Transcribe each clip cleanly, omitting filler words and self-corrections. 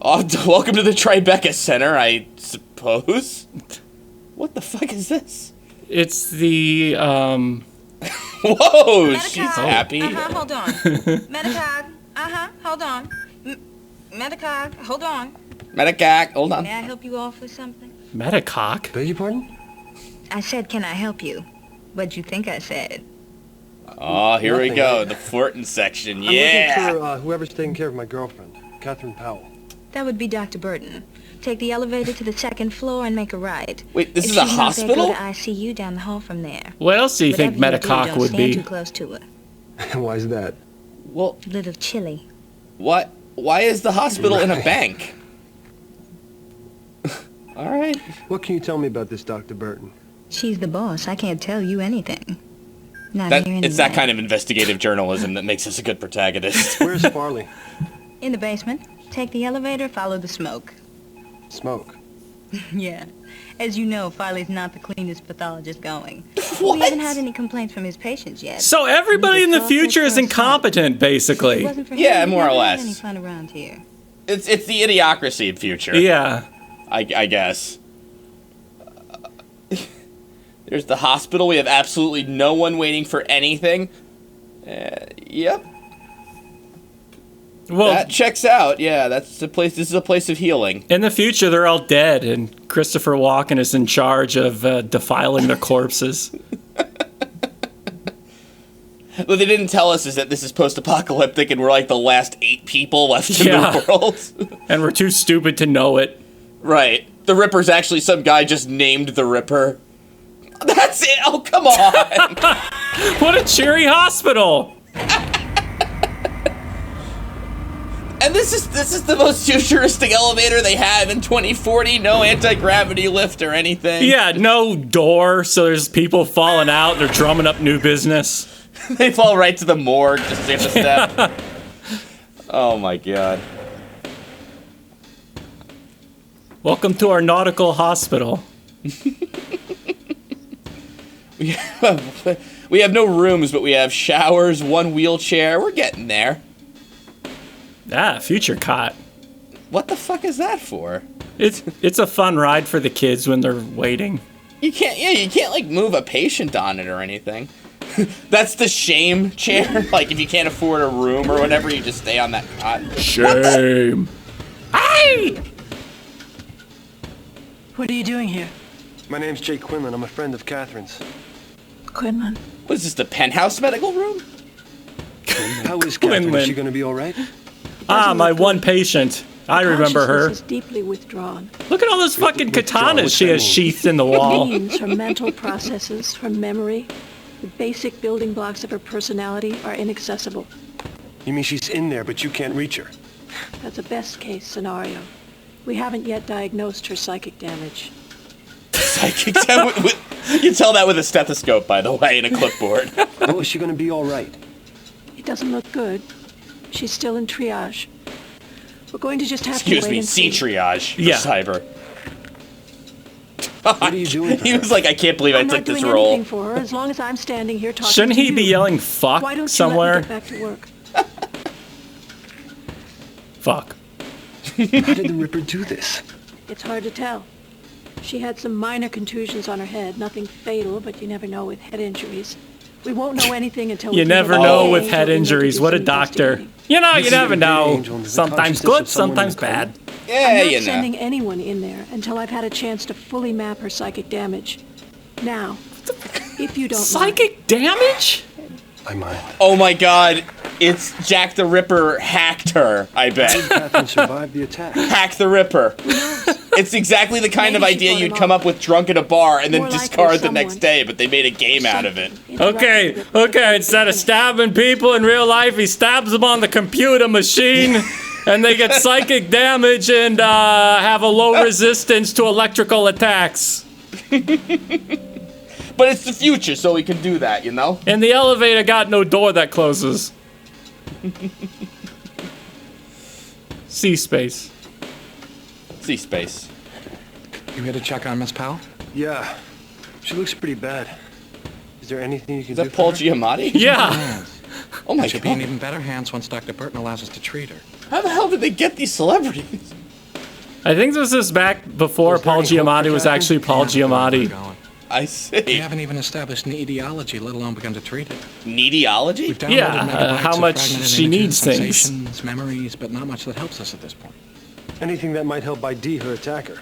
Oh, welcome to the Tribeca Center, I suppose. What the fuck is this? It's the, Whoa, Medicog. she's happy. Hold on. Medicog. Hold on. Medicog, hold on. Medicog, hold on. May I help you off with something? Metacock? Beg your pardon? I said, can I help you? What'd you think I said? Oh, here we Nothing. go, the flirting section, I'm yeah! looking for whoever's taking care of my girlfriend, Catherine Powell. That would be Dr. Burton. Take the elevator to the second floor and make a right. Wait, this If is a she's not there, hospital? Go to ICU down the hall from there. What else do you think Whatever you do, Metacock don't would stand be? too close to her. Why is that? Well, A little chilly. what? Why is the hospital in a bank? Alright. What can you tell me about this Dr. Burton? She's the boss. I can't tell you anything. Not That, here it's that anyway. kind of investigative journalism that makes us a good protagonist. Where's Farley? In the basement. Take the elevator, follow the smoke. Smoke. Yeah. As you know, Farley's not the cleanest pathologist going. What? We haven't had any complaints from his patients yet. So everybody in the future is incompetent, If it basically. wasn't for Yeah, him, we'd more or never less. have any fun around here. It's the idiocracy future. Yeah. I guess. There's the hospital. We have absolutely no one waiting for anything. Yep. Well, That checks out. Yeah, that's the place. This is a place of healing. in the future, they're all dead, and Christopher Walken is in charge of defiling their corpses. What they didn't tell us is that this is post-apocalyptic and we're like the last 8 people left in Yeah. the world. And we're too stupid to know it. Right. The Ripper's actually some guy just named the Ripper. That's it. Oh, come on. What a cheery hospital! And this is the most futuristic elevator they have in 2040. No anti-gravity lift or anything. Yeah, no door, so there's people falling out. They're drumming up new business. They fall right to the morgue just to have a step. Oh my god. Welcome to our nautical hospital. We have no rooms, but we have showers, 1 wheelchair. We're getting there. Ah, future cot. What the fuck is that for? It's a fun ride for the kids when they're waiting. You can't like move a patient on it or anything. That's the shame chair. Like if you can't afford a room or whatever, you just stay on that cot. Shame. Hey! What are you doing here? My name's Jake Quinlan. I'm a friend of Catherine's. Quinlan. What is this, the penthouse medical room? How is Catherine? Quinlan. Is she gonna be all right? Ah, my one patient. I remember her. Consciousness is deeply withdrawn. Look at all those fucking Withdrawn, katanas what's she that has mean? sheathed in the It wall. means her mental processes, her memory, the basic building blocks of her personality are inaccessible. You mean she's in there, but you can't reach her? That's a best-case scenario. We haven't yet diagnosed her psychic damage. Psychic. You tell that with a stethoscope, by the way, and a clipboard. Oh, is she gonna be all right? It doesn't look good. She's still in triage. We're going to just have Excuse to wait me, and C see. triage for Yeah. cyber. What are you doing? He was like, I can't believe I I'm took not this doing role. anything for her as long as I'm standing here talking Shouldn't to he you. be yelling fuck Why don't you somewhere? let me get back to work? Fuck. How did the Ripper do this? It's hard to tell. She had some minor contusions on her head, nothing fatal, but you never know with head injuries. We won't know anything until You we never can know get with the head age or we need to injuries. do What a some doctor. investigating. You know, This you is a never big know. angel into the Sometimes consciousness good, of someone in sometimes the coma. bad. Yeah, I'm not you know. sending anyone in there until I've had a chance to fully map her psychic damage. Now, if you don't mind, Psychic damage? I mind. Oh my god, it's Jack the Ripper hacked her, I bet. Catherine survived the attack. Hack the Ripper. It's exactly the kind of Maybe she idea brought you'd him come on. up with drunk at a bar and then More likely discard the someone. next day, but they made a game out of it. Okay, instead of stabbing people in real life, he stabs them on the computer machine, and they get psychic damage and have a low resistance to electrical attacks. But it's the future, so we can do that, you know? And the elevator got no door that closes. Sea space. See space. You here to check on Miss Powell? Yeah, she looks pretty bad. Is there anything you can Is do that Paul for her? Giamatti? Yeah. Hands. Oh my She'll be in god. even better hands once Dr. Burton allows us to treat her. How the hell did they get these celebrities? I think this is back before Was there Paul any hope Giamatti for was Catherine? actually Paul Giamatti. Going. I We see. haven't even established an etiology, let alone begun to treat it. Neediology? We've downloaded Yeah, megabytes how of much fragmented she images, needs things. sensations, memories, but not much that helps us at this point. Anything that might help ID her attacker.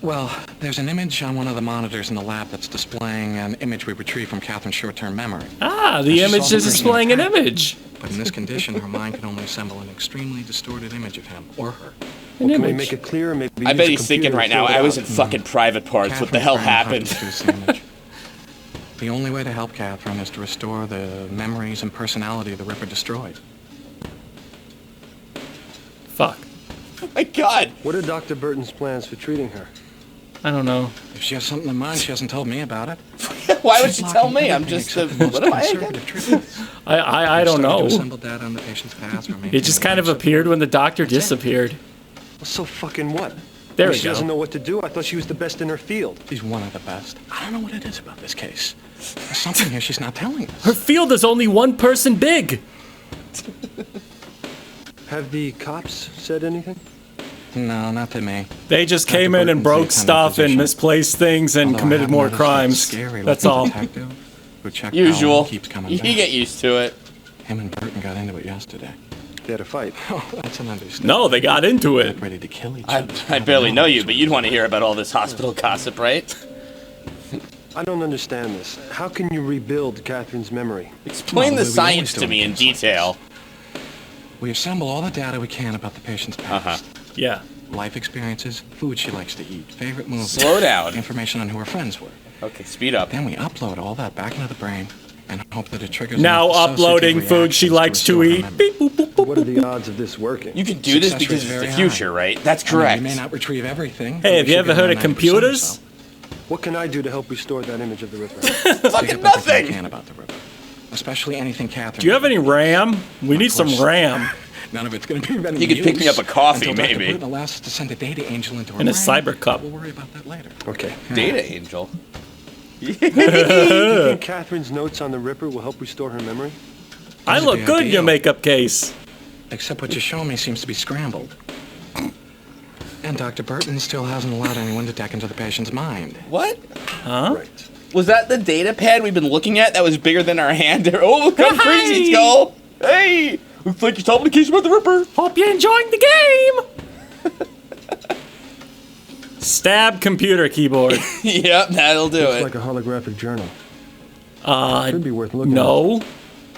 Well, there's an image on one of the monitors in the lab that's displaying an image we retrieved from Catherine's short-term memory. Ah, the She image saw the is person displaying an attacked. image. But in this condition, her mind can only assemble an extremely distorted image of him or her. An Can we image. make it clearer? Maybe I use bet a he's thinking computer right to now, fill it I was out. in fucking private parts. What the hell happened? Catherine's trying to produce the image. The only way to help Catherine is to restore the memories and personality the Ripper destroyed. Fuck. Oh my god. What are Dr. Burton's plans for treating her? I don't know. If she has something in mind, she hasn't told me about it. Why would She's she tell blocking me? I'm everything just the... except the most What am I again? conservative treatments. I don't We've started to know. assemble data on the patient's past or It just kind of appeared when the doctor disappeared. Well, so fucking what? There Well, we she doesn't go. know what to do. I thought she was the best in her field. She's one of the best. I don't know what it is about this case. There's something here she's not telling us. Her field is only one person big. Have the cops said anything? No, not to me. They just Dr. came in and Burton's the broke attending stuff and physician. misplaced things and Although I committed have more noticed that crimes. scary That's looking all. detective who checked Usual. Powell keeps coming You back. get used to it. Him and Burton got into it yesterday. They had a fight. Oh, that's an understatement. No, they got into They're it. ready to kill each I other. barely know you, but you'd want to hear about all this hospital gossip, right? I don't understand this. How can you rebuild Catherine's memory? Explain Well, the we science always to do me in things like detail. We assemble all the data we can about the patient's past. Yeah. Life experiences, food she likes to eat, favorite movies. Slow down. Information on who her friends were. Okay, speed up. Then we upload all that back into the brain and hope that it triggers Now enough uploading associative food she reactions likes to restore her eat. memory. Beep, boop, boop, boop, What are boop, the boop. odds of this working? You can do this Success because rate's it's the very future, high. right? That's I mean, correct. we may not retrieve everything. Hey, but have we you should ever get heard around of 90% or computers? so. What can I do to help restore that image of the Ripper? Dig Fucking up everything nothing. we can about the Ripper, especially anything Catherine. Do you have any RAM? We need some course. RAM. None of it's going to be of any You could pick me use up a coffee, until Dr. maybe. Burton allows us to send a data angel into her And a brain. cyber cup. We'll worry about that later. Okay. Data angel. You think Catherine's notes on the Ripper will help restore her memory? I This is look the good in your ideal. makeup case. Except what you're showing me seems to be scrambled. And Dr. Burton still hasn't allowed anyone to deck into the patient's mind. What? Huh? Right. Was that the data pad we've been looking at that was bigger than our hand? Oh, come Hey! crazy, Skull! Hey! Looks like you're solving the case about the Ripper. Hope you're enjoying the game. Stab computer keyboard. Yep, that'll do Looks it. like a holographic journal. Could be worth looking at. No,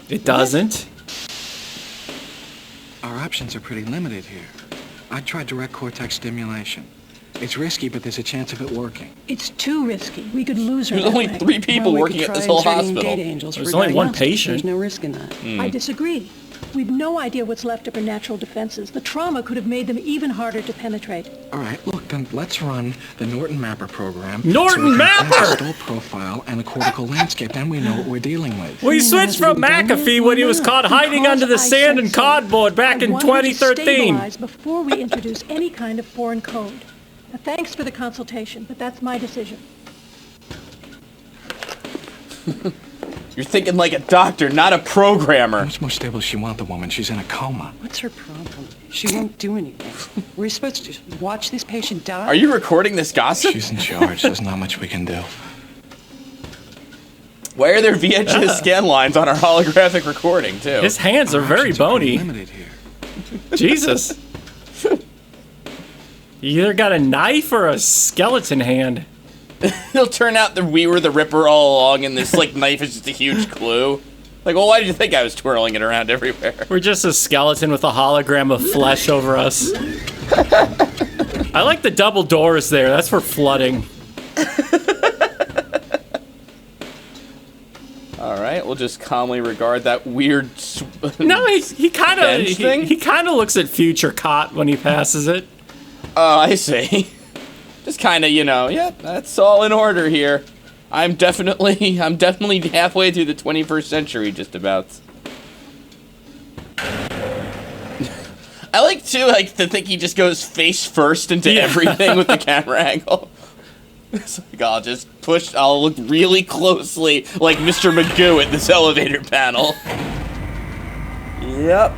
it doesn't. Our options are pretty limited here. I tried direct cortex stimulation. It's risky, but there's a chance of it working. It's too risky. We could lose her. There's that only way. 3 people Well, we working could at this try whole inserting hospital. data angels There's for only one diagnostics. patient. There's no risk in that. I disagree. We've no idea what's left of her natural defenses. The trauma could have made them even harder to penetrate. All right, look, then let's run the Norton Mapper program. Norton so we can Mapper! find a stool profile and a cortical landscape. Then we know what we're dealing with. We switched from McAfee when he was caught hiding Because under the I sand said and so. cardboard back I in want her to 2013. stabilize before we introduce any kind of foreign code. Now, thanks for the consultation, but that's my decision. You're thinking like a doctor, not a How programmer. much more stable does she want the woman? She's in a coma. What's her problem? She won't do anything. We're supposed to just watch this patient die? Are you recording this gossip? She's in charge. There's not much we can do. Why are there VHS scan lines on our holographic recording, too? His hands are Our very options pretty bony. limited here. Jesus. You either got a knife or a skeleton hand. It'll turn out that we were the Ripper all along, and this like knife is just a huge clue. Like, well, why did you think I was twirling it around everywhere? We're just a skeleton with a hologram of flesh over us. I like the double doors there. That's for flooding. All right, we'll just calmly regard that weird. No, he kind of Bench thing? he kind of looks at future Cot when he passes it. Oh, I see. Just kind of, yeah, that's all in order here. I'm definitely halfway through the 21st century, just about. I like to think he just goes face first into Yeah. everything with the camera angle. It's like, I'll look really closely like Mr. Magoo at this elevator panel. Yep.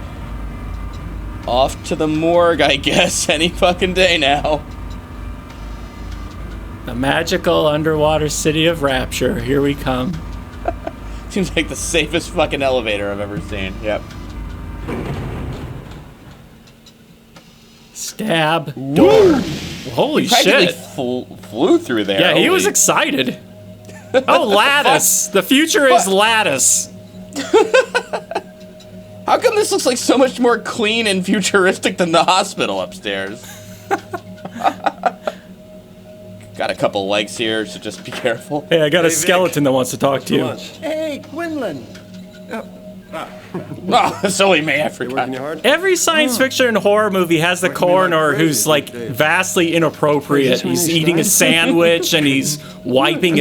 Off to the morgue, I guess, any fucking day now. The magical underwater city of Rapture. Here we come. Seems like the safest fucking elevator I've ever seen. Yep. Stab. Door. Holy Practically shit. flew through there. Yeah, he was Holy- excited. Oh, lattice. The future is lattice. How come this looks like so much more clean and futuristic than the hospital upstairs? Got a couple legs here, so just be careful. Hey, I got a Vic. skeleton that wants to talk to you. Hey, Quinlan. Oh, silly me, I You forgot. working hard? Every science fiction and horror movie has the coroner who's like vastly inappropriate. He's eating a sandwich and he's wiping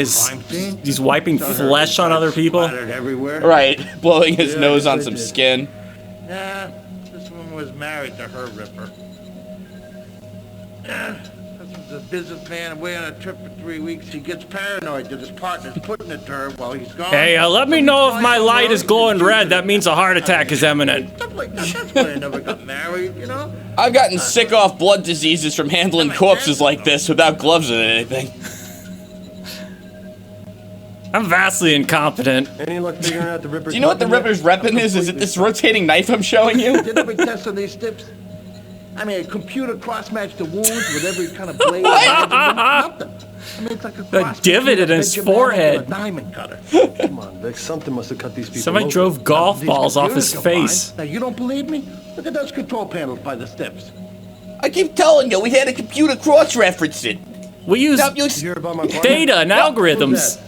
flesh on other people. Splattered everywhere. Right, blowing his Yeah, nose yes, on I some did. skin. Nah, this woman was married to her ripper. This was a businessman away on a trip for 3 weeks. He gets paranoid that his partner's putting it to her while he's gone. Hey, let me know if my light is glowing red. That means a heart attack is imminent. Stuff like that. That's why I never got married, you know? I've gotten sick off blood diseases from handling corpses like this without gloves or anything. I'm vastly incompetent. Any luck figuring out the Ripper's Do you know what the weapon yet? Ripper's weapon is? Is it this rotating knife I'm showing you? Did a big test on these tips? I mean, a computer cross-matched the wounds with every kind of blade. Nothing. I mean, it's like a cross divot in between a his Benjamin forehead. and a diamond cutter. Come on, Vic. Something must have cut these people Somebody open. drove golf These balls off his computers you'll face. find- Now, you don't believe me? Look at those control panels by the steps. I keep telling you, we had a computer cross-reference it. We use Now, if you, Did you hear about my partner? data and algorithms.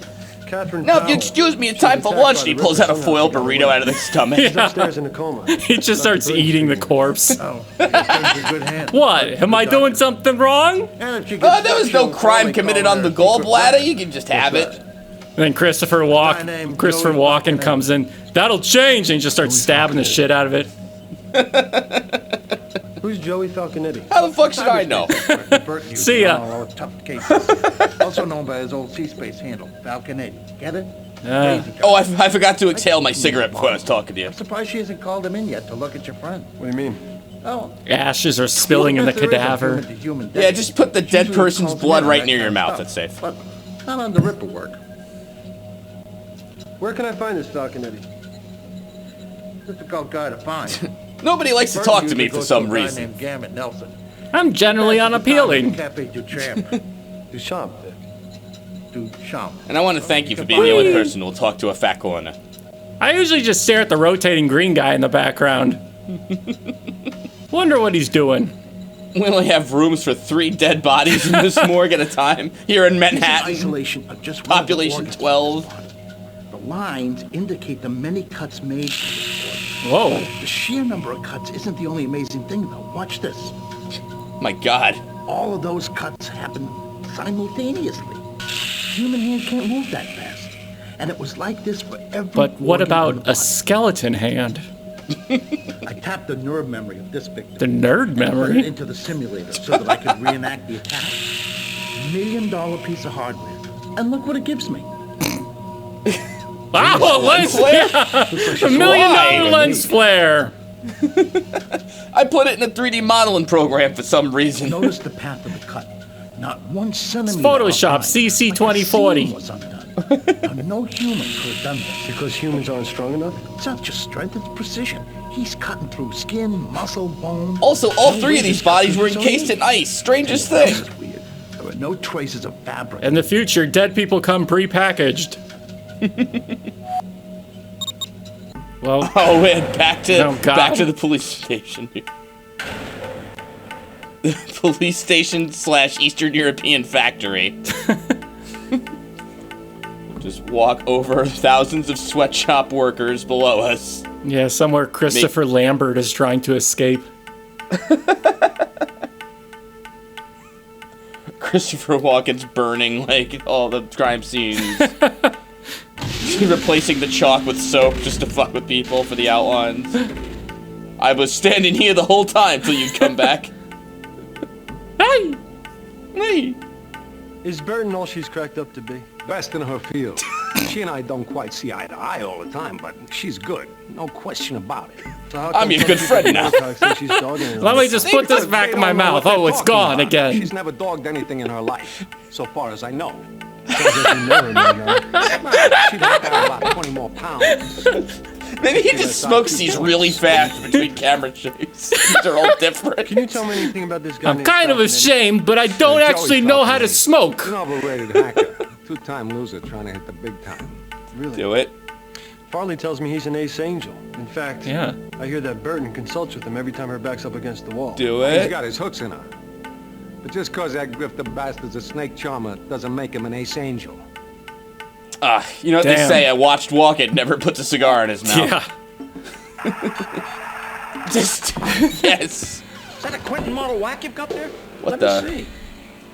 Catherine now, if you Powell. excuse me, it's She time was for attacked lunch. by And he the pulls out a Ripper foil somehow. burrito out of his stomach. She's upstairs in a coma. He just starts eating the corpse. Oh, you're in good hands. What? Am I doing something wrong? And if she gets There was sick, no she'll crime probably committed call on the her secret gallbladder. weapon. You can just have it. And then Christopher Walken comes in. That'll change, and he just starts stabbing the shit out of it. Who's Joey Falconetti? How the fuck should I know? See ya. All tough cases. Also known by his old C-Space handle, Falconetti. Get it? Crazy guy. Oh, I forgot to exhale my cigarette before I was talking to you. I'm surprised she hasn't called him in yet to look at your friend. What do you mean? Oh. Ashes are spilling in the cadaver. Yeah, just put the dead person's blood right near your mouth. That's safe. But not on the Ripper work. Where can I find this Falconetti? Difficult guy to find. Nobody likes to First, talk you to me usually for go some a guy reason. named Gamut Nelson. I'm generally unappealing. Cafe Duchamp. Duchamp, Vic. Duchamp. And I want to thank you for being the only person who will talk to a fat corner. I usually just stare at the rotating green guy in the background. Wonder what he's doing. We only have rooms for 3 dead bodies in this morgue at a time here in Manhattan. Isolation of just one of the Population organs. 12. The lines indicate the many cuts made. Whoa. The sheer number of cuts isn't the only amazing thing, though. Watch this. My God. All of those cuts happen simultaneously. Human hand can't move that fast. And it was like this for every But what organ in about the a body. skeleton hand? I tapped the nerve memory of this victim. The nerd Put it memory? into the simulator so that I could reenact the attack. $1 million piece of hardware. And look what it gives me. Wow, a lens flare? $1 million Why? lens flare. I put it in a 3D modeling program for some reason. Notice the path of the cut. Not 1 centimeter. Photoshop off line. CC Like a 2040. seam was undone. Now, no human could have done this. Because humans aren't strong enough? It's not just strength, it's precision. He's cutting through skin, muscle, bone. Also, all No 3 way of these this cut bodies could were be so encased easy. in ice. Strangest And thing. this is weird. There were no traces of fabric. In the future, dead people come pre-packaged. Well, Oh, man, back to Oh, God. the police station. The police station / Eastern European factory. Just walk over thousands of sweatshop workers below us. yeah, somewhere Christopher Lambert is trying to escape. Christopher Walken's burning like all the crime scenes. Replacing the chalk with soap just to fuck with people for the outlines. I was standing here the whole time till you'd come back. Hey! Hey! Is Burton all she's cracked up to be? Best in her field. She and I don't quite see eye to eye all the time, but she's good. No question about it. So how I'm come your some good people friend think now. Botox think she's dogging her? Let me just put this back in my mouth. Oh, it's gone again. She's never dogged anything in her life, so far as I know. Sounds like you know her, man. She'd have to have about 20 more pounds. Maybe he just smokes these really fast between camera shakes. They're all different. Can you tell me anything about this guy? I'm named kind of Falcon, ashamed, but I don't Joey actually know how to Falcon. smoke. An overrated hacker. Two-time loser trying to hit the big time. Eddie? Really? Do it. Farley tells me he's an ace angel. In fact, Yeah. I hear that Burton consults with him every time her back's up against the wall. Do He's it. got his hooks in her. But just cause that grifter bastard's a snake charmer doesn't make him an ace angel. You know what they Damn. say? I watched Walken never puts a cigar in his mouth. Yeah. Just yes. Is that a Quentin model whack you've got there? What Let the? me see.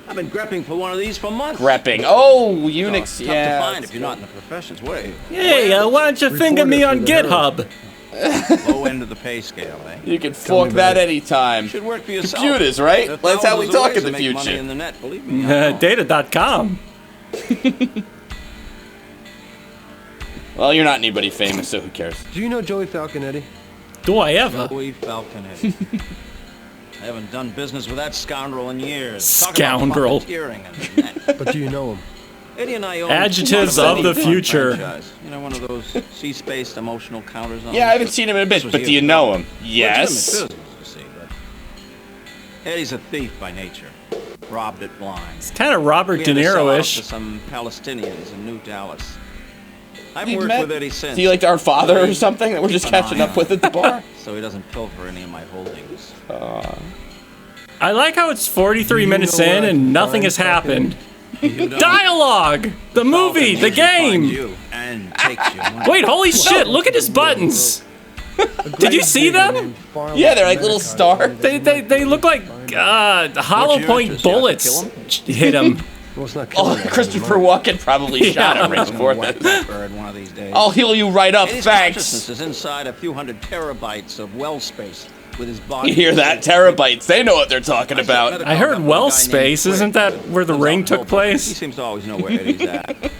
I've been grepping for one of these for months. Grepping. Oh, Oh, Unix. it's tough Yeah. to find if you're not in the profession's way. Hey, why don't you finger me on GitHub? Low end of the pay scale, eh? You can fork that anytime. Should work for yourself. Computers, right? There are That's how we thousands of talk ways in to the make money future. in the net, believe me. I know. Data.com. Well, you're not anybody famous, so who cares? Do you know Joey Falconetti? Do I ever? Joey Falconetti. I haven't done business with that scoundrel in years. Talk about Scoundrel. profiteering and the net. But do you know him? Eddie and I own Adjectives one of the any future. franchise. You know, one of those sea-spaced emotional counters on Yeah, I haven't seen him in a bit, but do you know him? Yes. Legitimate business, you see, but Eddie's a thief by nature. Robbed it blind. It's kind of Robert We De had to sell out to Niro-ish. some Palestinians in New Dallas. I've You worked met- with Eddie since. Is he like our father or something that we're just Keep an catching eye up with at the bar? so he doesn't pilfer any of my holdings. I like how it's 43 minutes know in where I and can nothing find has happened. You don't. Dialogue! The movie! Falcon The usually finds game! you and takes you. Wait, holy shit, look at his buttons! Did you see them? Yeah, they're like little stars. They look like hollow What's your point interest? You have to bullets hit him. Well, it's not Oh, killing that Christopher man. Walken probably shot him right He's before gonna whack that. that bird one of these days. I'll heal you right up, Eddie's thanks. consciousness is inside a few hundred terabytes of well space with his body. You hear that? Terabytes. They know what they're talking about. I heard well space, isn't that where the ring took He place? seems to always know where Eddie's at. The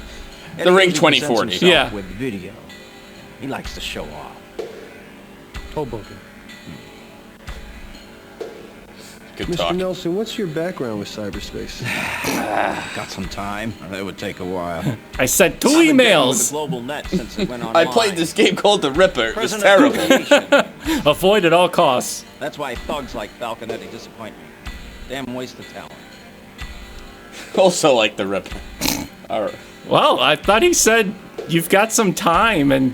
Ring Eddie usually 2040. presents himself Yeah. With video. He likes to show off. Hoboken. Good Mr. talk. Nelson, what's your background with cyberspace? Got some time? That would take a while. I sent 2 I've been dealing with the emails. global net since it went I online. played this game called The Ripper. It was President terrible. of the nation. Avoid at all costs. That's why thugs like Falconetti disappoint me. Damn waste of talent. Also like The Ripper. All right. Well, I thought he said you've got some time, and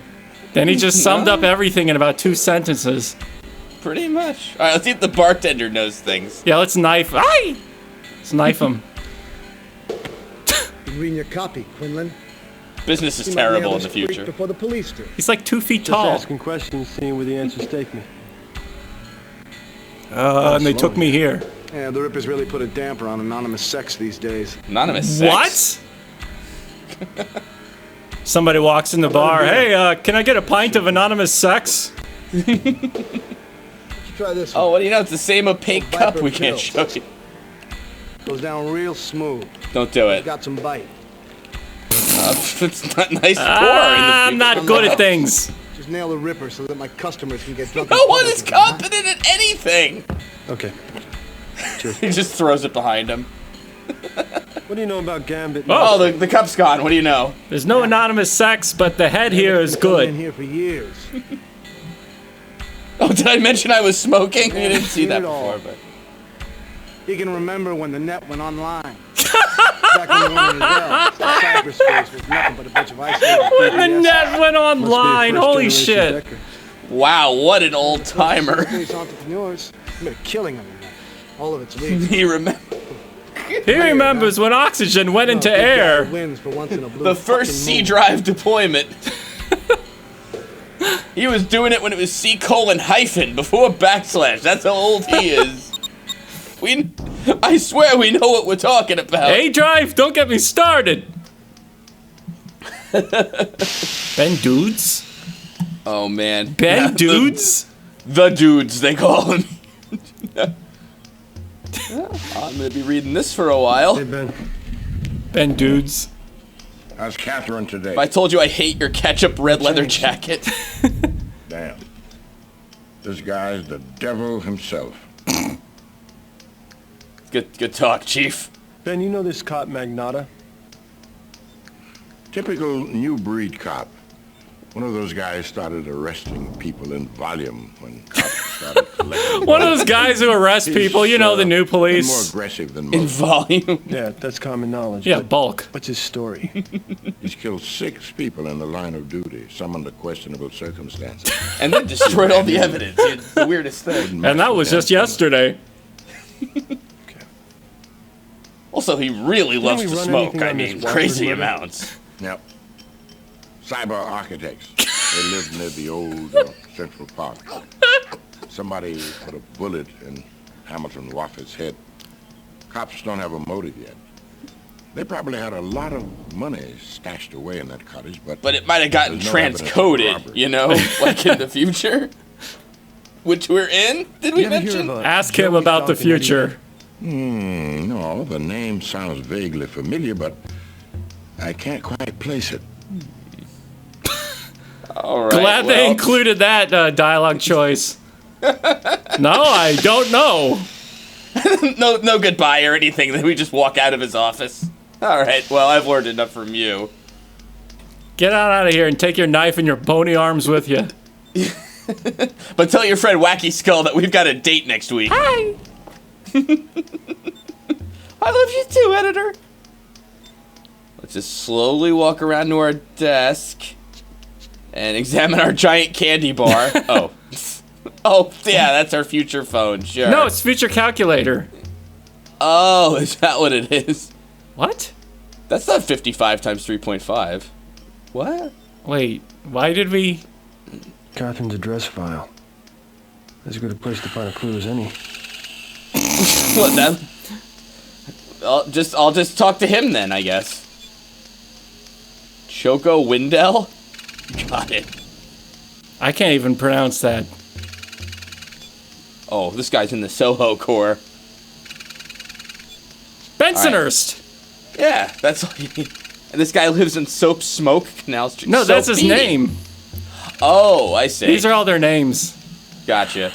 then he just summed up everything in about 2 sentences. Pretty much. All right, let's see if the bartender knows things. Yeah, let's knife. Aye! Let's knife him. Reading your copy, Quinlan. Business is You might nail terrible in this the freak future. Before the police do. He's like 2 feet Just tall. asking questions, seeing where the answers take me. And they took me here. Yeah, the Rippers really put a damper on anonymous sex these days. Anonymous sex. What? Somebody walks in the bar. Hey, can I get a pint of anonymous sex? Try this Oh, one. well, you know, it's the same opaque Oh, cup Viper we can't pills. show you. Goes down real smooth. Don't do it. Got some bite. It's not nice pour I'm in the future. not good at things. Just nail the Ripper so that my customers can get drunk. No in one public is again, huh? competent at anything. Okay. He just throws it behind him. What do you know about Gambit? Oh, the cup's gone. What do you know? There's no anonymous sex, but the head here is Been coming in good. here for years. Oh, did I mention I was smoking? You didn't see that Seen it all. before, but... You can remember when the net went online. Back in the one cyberspace was nothing but a bunch of isolated When the BBS. net went Must be a online, holy first-generation shit. Decker. Wow, what an old timer. These entrepreneurs made a killing on the net. All of its leads. He remember He remembers when oxygen went into Big guy air. wins for once in a blue the first fucking C moon. drive deployment. He was doing it when it was C:hyphen before backslash. That's how old he is. I swear we know what we're talking about. A drive, don't get me started. Ben Dudes? Oh man. Ben Yeah, Dudes? The dudes they call him. I'm gonna be reading this for a while. Hey, Ben. Ben Dudes. How's Catherine today? If I told you I hate your ketchup red leather jacket. Damn. This guy's the devil himself. Good talk, Chief. Ben, you know this cop Magnata? Typical new breed cop. One of those guys started arresting people in volume when cops started collecting. One of those guys who arrest people, you know, the new police. More aggressive than In most. volume. Yeah, that's common knowledge. Yeah, but bulk. What's his story? He's killed 6 people in the line of duty, some under questionable circumstances. And then destroyed all the evidence. It's the weirdest thing. And that was just yesterday. Also, he really loves we to run smoke. anything I on this mean, Watford crazy river? amounts. Yep. Cyber architects. They live near the old Central Park. Somebody put a bullet in Hamilton Wofford's head. Cops don't have a motive yet. They probably had a lot of money stashed away in that cottage, but it might have gotten there's no evidence of transcoded, robbery. you know, like in the future. Which we're in? Did we You ever hear mention? of a Ask him Joey about the Falcon future. No, the name sounds vaguely familiar, but I can't quite place it. All right. Glad they well, included that dialogue choice. No, I don't know. no goodbye or anything. Then we just walk out of his office. All right. Well, I've learned enough from you. Get on out of here and take your knife and your bony arms with you. But tell your friend Wacky Skull that we've got a date next week. Hi. I love you too, editor. Let's just slowly walk around to our desk and examine our giant candy bar. Oh. Oh, yeah, that's our future phone, sure. No, it's future calculator. Oh, is that what it is? What? That's not 55 times 3.5. What? Wait, why did we... Catherine's address file. As good a place to find a clue as any. What then? I'll just talk to him then, I guess. Choco Windell? Got it. I can't even pronounce that. Oh, this guy's in the Soho core. Bensonhurst! Yeah, that's all you need. And this guy lives in Soap Smoke, Canal Street. No, that's his Soapy. name. Oh, I see. These are all their names. Gotcha.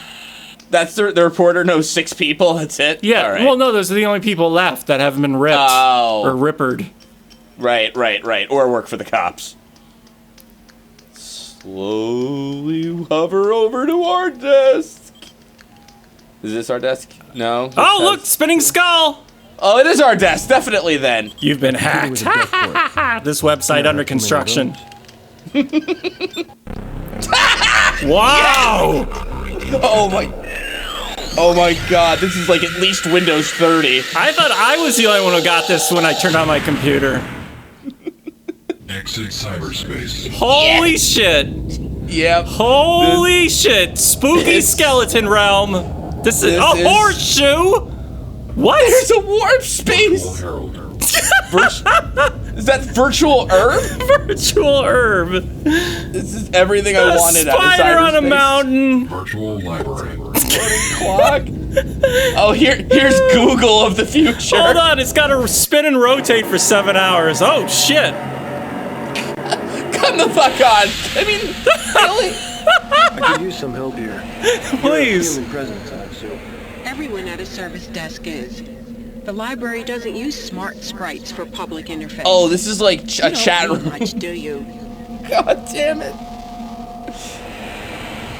That's the reporter knows 6 people, that's it? Yeah, All right. well, no, those are the only people left that haven't been ripped. Oh. Or rippered. Right. Or work for the cops. Slowly hover over to our desk. Is this our desk? No. This Oh, has- look, spinning skull! Oh, it is our desk, definitely then. You've been hacked. This website under construction. Wow! Oh my god, this is like at least Windows 30. I thought I was the only one who got this when I turned on my computer. Exit cyberspace. Holy shit! Yep. Holy shit! Spooky skeleton realm. This is a horseshoe. What? There's a warp space. Is that virtual herb? Virtual herb. This is everything I wanted out of cyberspace. Spider on a mountain. Virtual library. Clock. Oh, here's Google of the future. Hold on, it's got to spin and rotate for 7 hours. Oh shit! Come the fuck on. I mean, really? I could use some help here. Please. Human presence, I assume. Everyone at a service desk is. The library doesn't use smart sprites for public interface. Oh, this is like a chat You don't room. need much, do you? God damn it.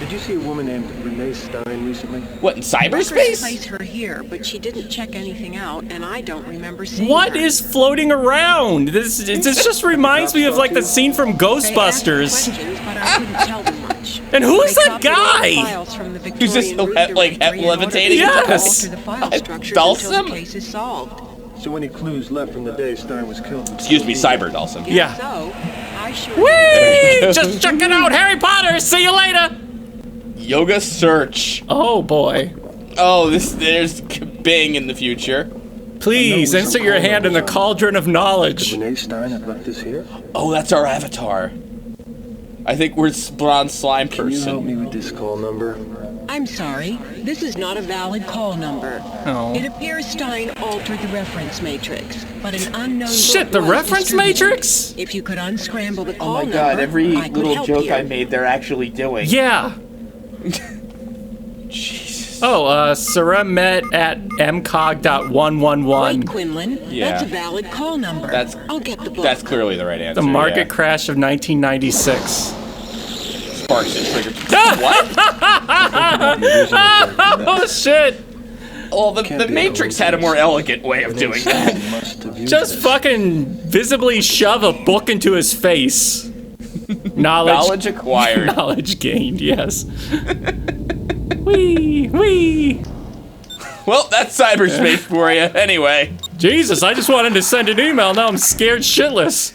Did you see a woman named Renee Stein recently? What, in Records cyberspace? place her here, but she didn't check anything out, and I don't remember seeing What her. is floating around? This just reminds me of like the scene from They asked Ghostbusters. questions, but I couldn't tell them much. And who is They that copied all the guy? files from the Who's this, Victorian root like, directory in order to levitating? Yes. alter the file structures Dalsum? until the case is solved. So any clues left from the day Stein was killed? Excuse me, Cyber Dawson. Yeah. So, I sure Whee! Just check it out, Harry Potter. See you later. Yoga search. Oh boy. Oh, there's Bing in the future. Please insert your hand in the cauldron of knowledge. Renee Stein have left this here? Oh, that's our avatar. I think we're bronze slime Can you help person. me with this call number? I'm sorry. This is not a valid call number. Oh. It appears Stein altered the reference matrix, but an unknown Shit, book the was reference distributed. matrix? If you could unscramble the Oh call my number, god, every I could little help joke you. I made, they're actually doing. Yeah. Jesus. Oh, Sarah met at mcog.111. Right, Quinlan. Yeah. That's a valid call number. I'll get the book. That's clearly the right answer. The market yeah. crash of 1996. Sparks and trigger. What? Oh shit! Well, the Matrix had a more elegant way of doing that. Just fucking visibly shove a book into his face. Knowledge acquired. Knowledge gained, yes. Wee. Well, that's cyberspace for you. Anyway. Jesus, I just wanted to send an email. Now I'm scared shitless.